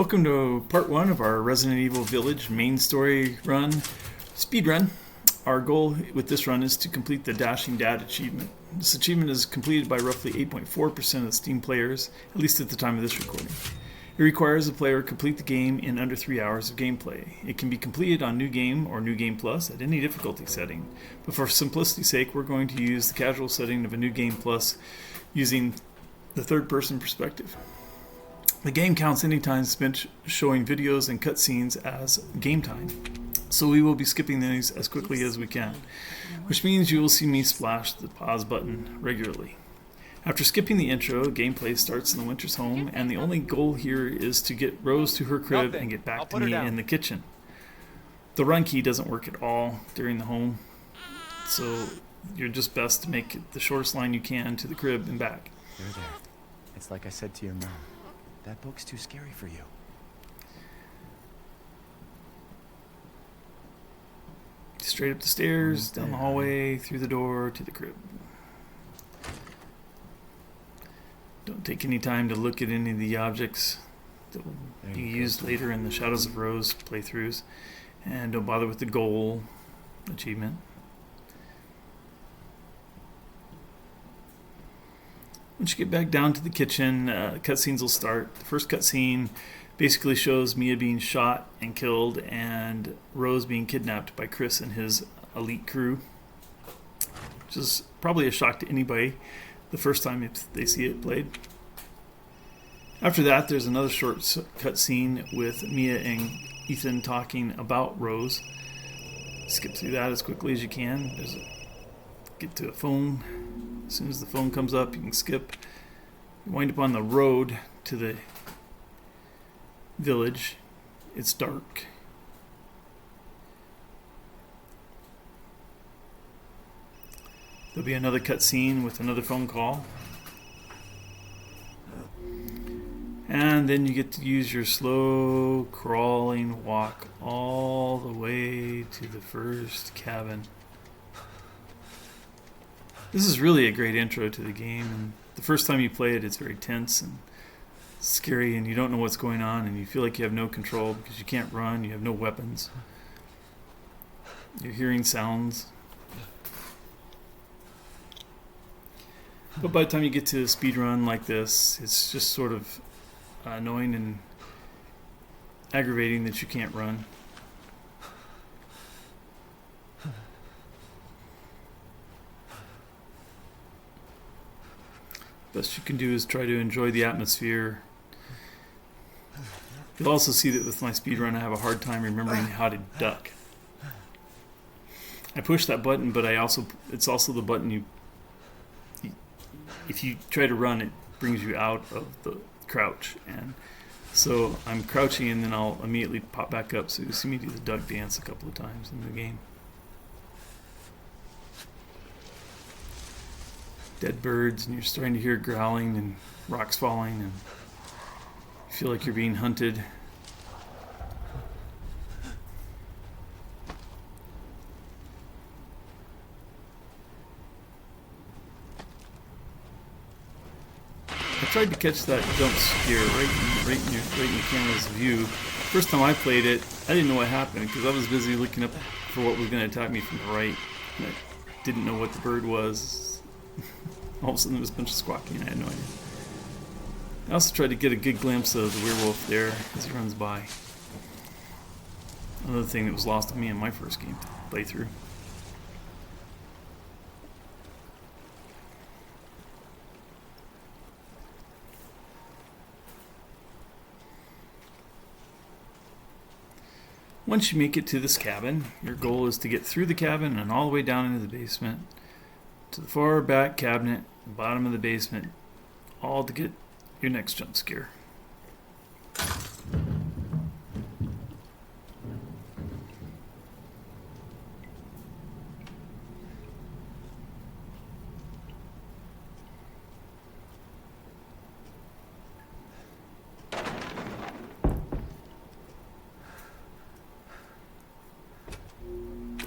Welcome to part 1 of our Resident Evil Village main story run, speed run. Our goal with this run is to complete the Dashing Dad achievement. This achievement is completed by roughly 8.4% of the Steam players, at least at the time of this recording. It requires the player complete the game in under 3 hours of gameplay. It can be completed on New Game or New Game Plus at any difficulty setting, but for simplicity's sake we're going to use the casual setting of a New Game Plus using the third-person perspective. The game counts any time spent showing videos and cutscenes as game time, so we will be skipping these as quickly as we can, which means you will see me splash the pause button regularly. After skipping the intro, gameplay starts in the Winter's home, and the only goal here is to get Rose to her crib and get back to me in the kitchen. The run key doesn't work at all during the home, so you're just best to make it the shortest line you can to the crib and back. You're there. It's like I said to your mom. That book's too scary for you. Straight up the stairs, down the hallway, through the door, to the crib. Don't take any time to look at any of the objects that will be used later in the Shadows of Rose playthroughs. And don't bother with the goal achievement. Once you get back down to the kitchen, cutscenes will start. The first cutscene basically shows Mia being shot and killed and Rose being kidnapped by Chris and his elite crew, which is probably a shock to anybody the first time if they see it played. After that, there's another short cutscene with Mia and Ethan talking about Rose. Skip through that as quickly as you can. Get to a phone. As soon as the phone comes up, you can skip. You wind up on the road to the village. It's dark. There'll be another cutscene with another phone call. And then you get to use your slow crawling walk all the way to the first cabin. This is really a great intro to the game, and the first time you play it, it's very tense and scary, and you don't know what's going on, and you feel like you have no control because you can't run, you have no weapons. You're hearing sounds. But by the time you get to a speed run like this, it's just sort of annoying and aggravating that you can't run. Best you can do is try to enjoy the atmosphere. You'll also see that with my speedrun I have a hard time remembering how to duck. I push that button, but it's also the button if you try to run, it brings you out of the crouch, and so I'm crouching and then I'll immediately pop back up, so you'll see me do the duck dance a couple of times in the game. Dead birds, and you're starting to hear growling and rocks falling, and you feel like you're being hunted. I tried to catch that jump scare right in your camera's view. First time I played it, I didn't know what happened because I was busy looking up for what was going to attack me from the right. And I didn't know what the bird was. All of a sudden there was a bunch of squawking. I had no idea. I also tried to get a good glimpse of the werewolf there as he runs by. Another thing that was lost on me in my first game playthrough. Once you make it to this cabin, your goal is to get through the cabin and all the way down into the basement, to the far back cabinet, bottom of the basement, all to get your next jump scare.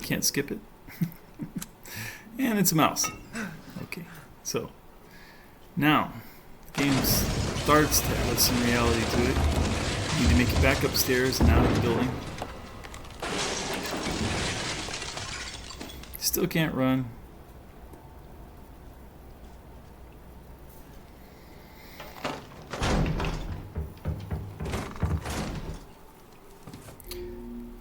Can't skip it. And it's a mouse. Okay, so now the game starts to have some reality to it. Need to make it back upstairs and out of the building. Still can't run.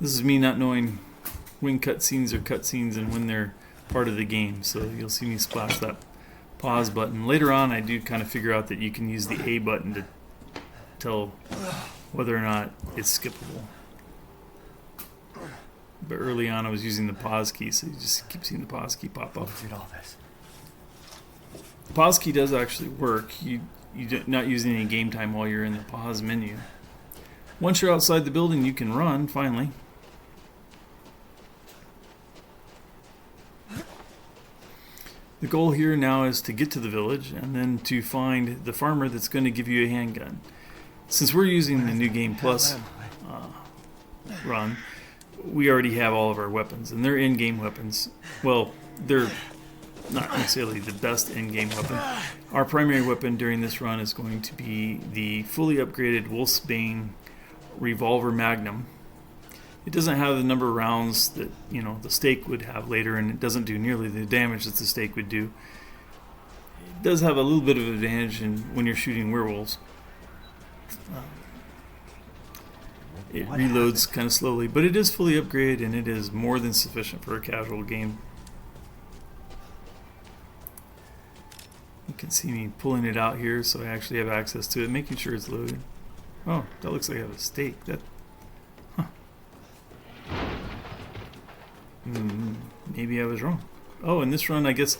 This is me not knowing when cutscenes are cutscenes and when they're part of the game, so you'll see me splash that pause button. Later on, I do kind of figure out that you can use the A button to tell whether or not it's skippable. But early on, I was using the pause key, so you just keep seeing the pause key pop up. Did all this. The pause key does actually work. You're not using any game time while you're in the pause menu. Once you're outside the building, you can run, finally. The goal here now is to get to the village and then to find the farmer that's going to give you a handgun. Since we're using the New Game Plus run, we already have all of our weapons, and they're in-game weapons. Well, they're not necessarily the best in-game weapon. Our primary weapon during this run is going to be the fully upgraded Wolfsbane revolver Magnum. It doesn't have the number of rounds that, you know, the S.T.A.K.E would have later, and it doesn't do nearly the damage that the S.T.A.K.E would do. It does have a little bit of advantage when you're shooting werewolves. It reloads kind of slowly, but it is fully upgraded, and it is more than sufficient for a casual game. You can see me pulling it out here, so I actually have access to it, making sure it's loaded. Oh, that looks like I have a S.T.A.K.E. That, huh. Maybe I was wrong. Oh, in this run, I guess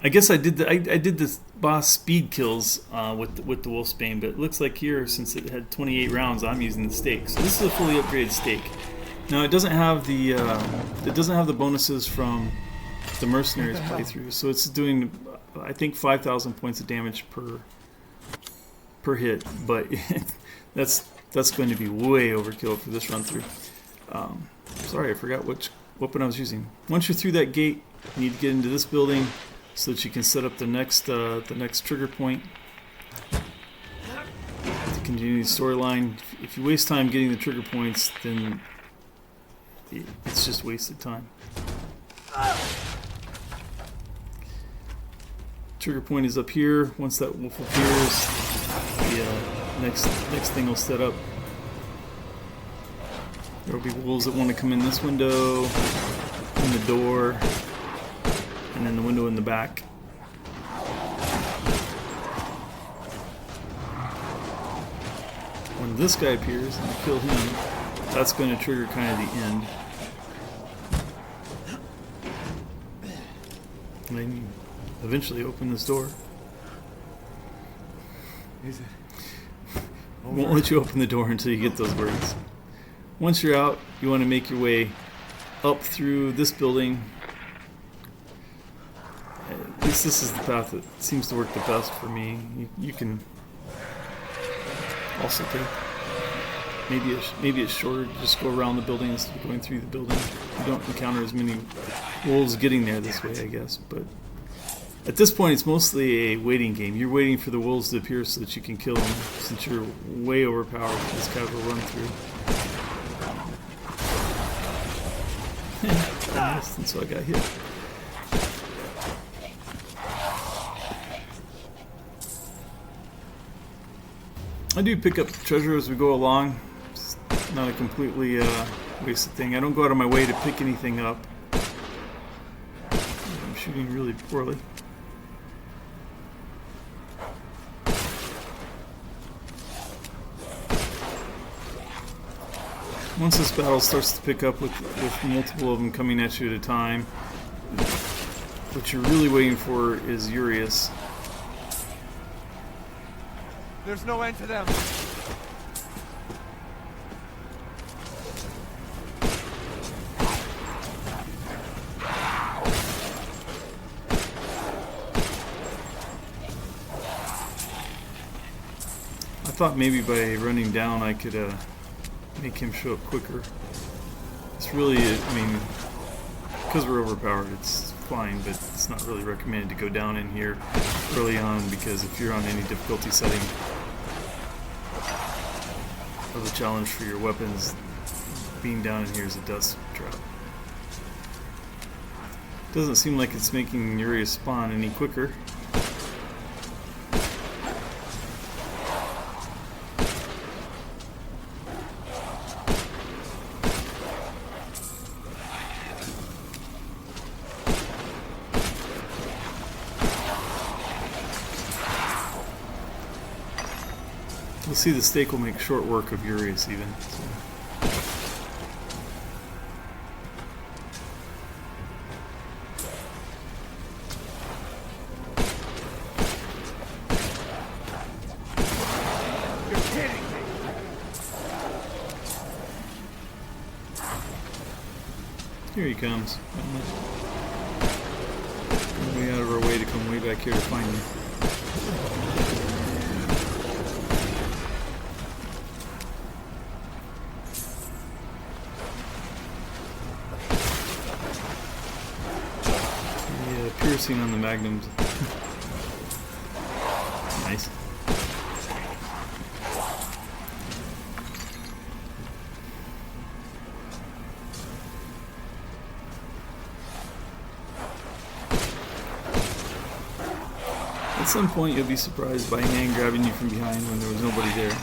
I did the boss speed kills with the Wolfsbane, but it looks like here, since it had 28 rounds, I'm using the S.T.A.K.E. So this is a fully upgraded S.T.A.K.E. Now it doesn't have the bonuses from the Mercenaries playthrough, so it's doing I think 5,000 points of damage per hit, but that's going to be way overkill for this run through. Sorry, I forgot which weapon I was using. Once you're through that gate, you need to get into this building so that you can set up the next trigger point to continue the storyline. If you waste time getting the trigger points, then it's just wasted time. Trigger point is up here. Once that wolf appears, the next thing will set up. There will be wolves that want to come in this window, in the door, and then the window in the back. When this guy appears and you kill him, that's going to trigger kind of the end. And then you eventually open this door. Is it? Won't let you open the door until you get those words. Once you're out, you want to make your way up through this building. At least this is the path that seems to work the best for me. You can also take maybe it's shorter to just go around the building instead of going through the building. You don't encounter as many wolves getting there this way, I guess. But at this point, it's mostly a waiting game. You're waiting for the wolves to appear so that you can kill them, since you're way overpowered for this casual run through. I missed, and so I got hit. I do pick up treasure as we go along. It's not a completely wasted thing. I don't go out of my way to pick anything up. I'm shooting really poorly. Once this battle starts to pick up with multiple of them coming at you at a time, what you're really waiting for is Urias. There's no end to them. I thought maybe by running down I could make him show up quicker. It's really, I mean, because we're overpowered, it's fine, but it's not really recommended to go down in here early on, because if you're on any difficulty setting, of a challenge for your weapons being down in here is a dust trap. Doesn't seem like it's making Urias spawn any quicker. We'll see the S.T.A.K.E will make short work of Urias even. So. You're kidding me. Here he comes. Way out of our way to come way back here to find him. Piercing on the Magnums. Nice. At some point you'll be surprised by a man grabbing you from behind when there was nobody there.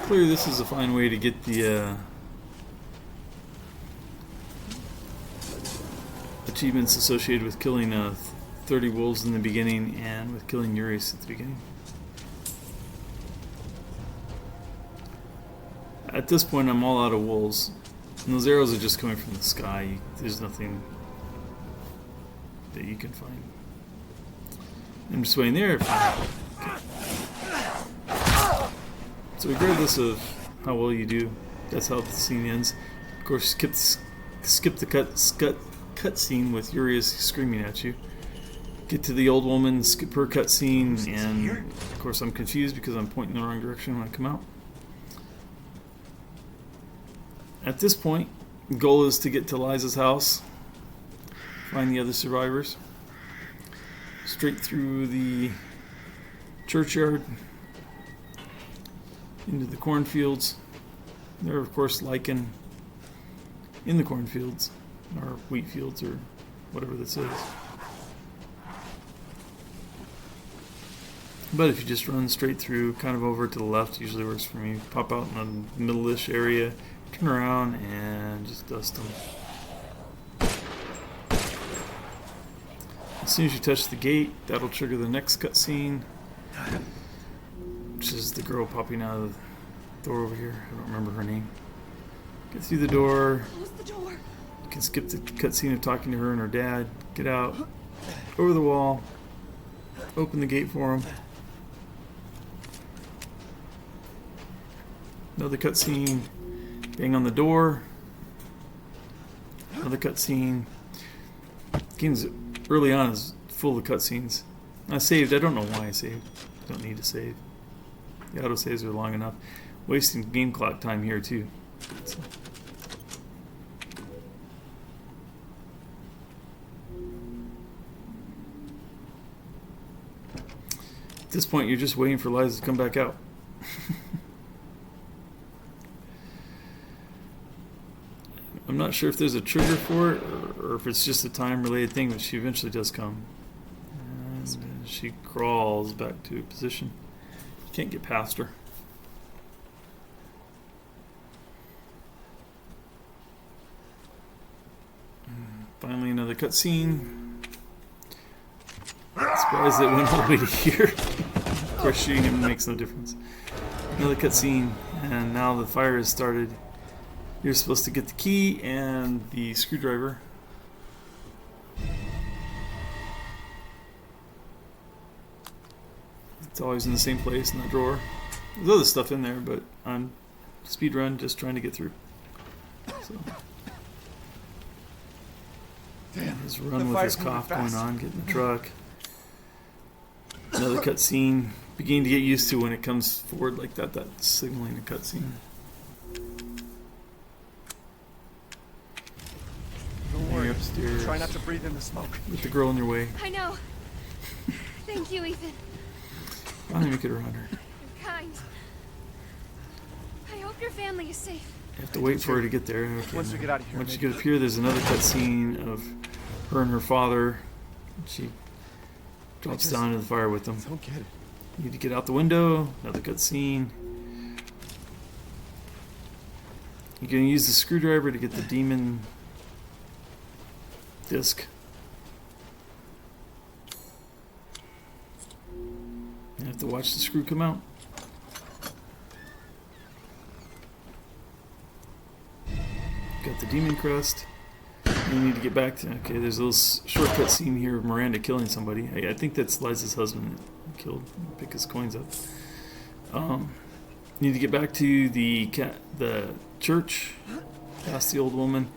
Clearly this is a fine way to get the achievements associated with killing 30 wolves in the beginning and with killing Urias at the beginning. At this point I'm all out of wolves, and those arrows are just coming from the sky. There's nothing that you can find. I'm just waiting there. So regardless of how well you do, that's how the scene ends. Of course, skip the cut scene with Urias screaming at you. Get to the old woman, skip her cut scene, and of course I'm confused because I'm pointing in the wrong direction when I come out. At this point, the goal is to get to Luiza's house, find the other survivors, straight through the churchyard, into the cornfields. There are of course Lycan in the cornfields, or wheat fields, or whatever this is. But if you just run straight through, kind of over to the left, usually works for me. Pop out in the middle-ish area, turn around, and just dust them. As soon as you touch the gate, that'll trigger the next cutscene, which is the girl popping out of the door over here. I don't remember her name. Get through the door. Close the door. You can skip the cutscene of talking to her and her dad. Get out. Over the wall. Open the gate for him. Another cutscene. Bang on the door. Another cutscene. Game's early on is full of cutscenes. I saved. I don't know why I saved. Don't need to save. The autosaves are long enough. Wasting game clock time here too. So. At this point you're just waiting for Lyza to come back out. I'm not sure if there's a trigger for it or if it's just a time related thing, but she eventually does come. And she crawls back to position. Can't get past her. Finally, another cutscene. Surprised it went all the way to here. Of course, shooting him makes no difference. Another cutscene, and now the fire has started. You're supposed to get the key and the screwdriver. It's always in the same place in that drawer. There's other stuff in there, but I'm speedrun just trying to get through. So Damn. he's running with his cough going on, getting the truck. Another cutscene. Beginning to get used to when it comes forward like that. That's signaling a cutscene. Don't You're worry. upstairs. Try not to breathe in the smoke. With the girl in your way. I know. Thank you, Ethan. Finally make it around her. You're kind. I hope your family is safe. You have to wait for her to get there. Okay. Once we get out of here, Once you maybe. get up here, there's another cutscene of her and her father. She drops down into the fire with them. Don't get it. You need to get out the window. Another cutscene. You're going to use the screwdriver to get the demon disc. You have to watch the screw come out. Got the Demon Crest. You need to get back to... Okay, there's a little shortcut scene here of Miranda killing somebody. I think that's Liza's husband that killed. Pick his coins up. You need to get back to the church, past the old woman,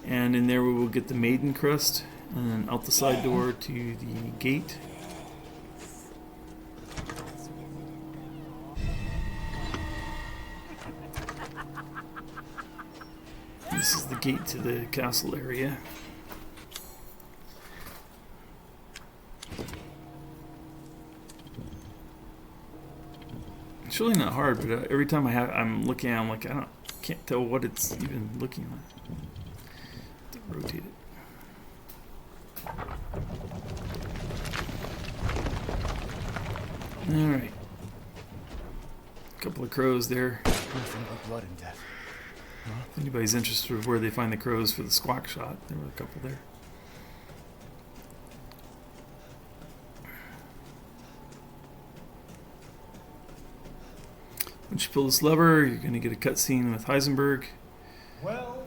and in there we will get the Maiden Crest, and then out the side door to the gate. This is the gate to the castle area. It's really not hard, but every time I'm looking at it, I'm like, can't tell what it's even looking like. To rotate it. Alright. Couple of crows there. Nothing but blood and death. If anybody's interested in where they find the crows for the squawk shot, there were a couple there. Once you pull this lever, you're going to get a cutscene with Heisenberg. Well,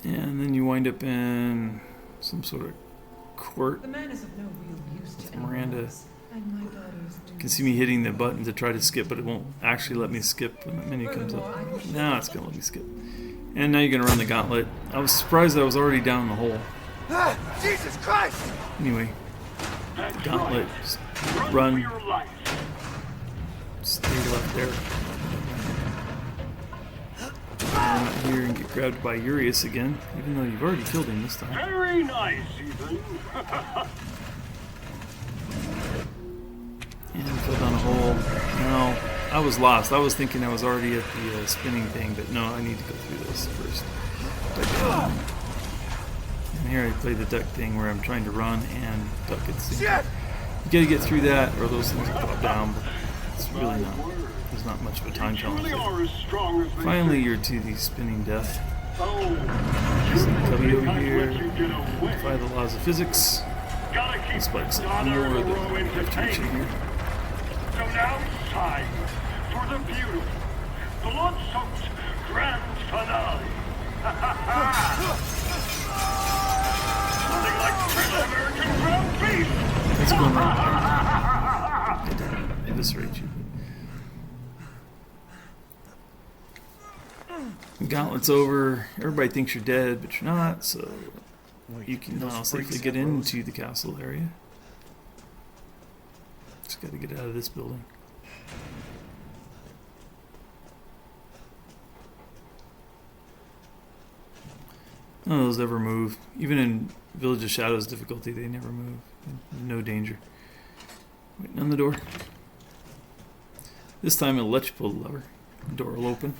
And then you wind up in some sort of court. the man is of no real use to Miranda. anyone else, and my daughters do. You can see me hitting the button to try to skip, but it won't actually let me skip when the menu comes up. Now it's going to let me skip. And now you're going to run the gauntlet. I was surprised I was already down in the hole. Ah, Jesus Christ! Anyway, the gauntlet, just run, stay left there. Run out here and get grabbed by Urias again, even though you've already killed him this time. Very nice, Ethan. And fell down a hole. Now, I was lost. I was thinking I was already at the spinning thing, but no, I need to go through this first. And here I play the duck thing where I'm trying to run and duck at the same time. You gotta get through that, or those things will drop down, but it's really not. There's not much of a time challenge Really there. are as strong as they Finally, say. you're to the spinning death. Oh, Just cubby over can't here. let you get away. Defy the laws of physics. Gotta keep Spikes the up more daughter than row I have to reach in entertained. here. So now it's time for the beautiful, blood-soaked grand finale. Nothing like fresh American ground beef. What's going on? I didn't eviscerate you. The gauntlet's over. Everybody thinks you're dead, but you're not, so Wait, you can those now safely freaks get have rose? into the castle area. Just gotta get out of this building. None of those ever move. Even in Village of Shadows difficulty, they never move. No danger. Waiting on the door. This time it'll let you pull the lever. The door will open.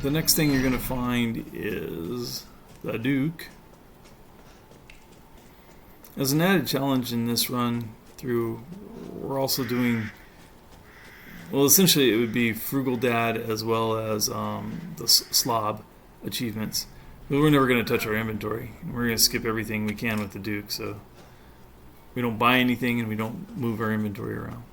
The next thing you're going to find is the Duke. As an added challenge in this run through, we're also doing, well, essentially it would be Frugal Dad as well as the Slob achievements. But we're never going to touch our inventory. We're going to skip everything we can with the Duke, so we don't buy anything and we don't move our inventory around.